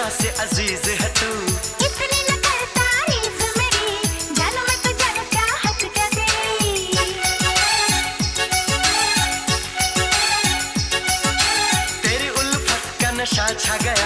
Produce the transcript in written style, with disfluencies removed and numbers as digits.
जान से अजीज है तू। इतनी न कर तारीफ मेरी, जानू मैं तो जानू चाहत क्या तेरी। तेरी उल्फत का नशा छा गया,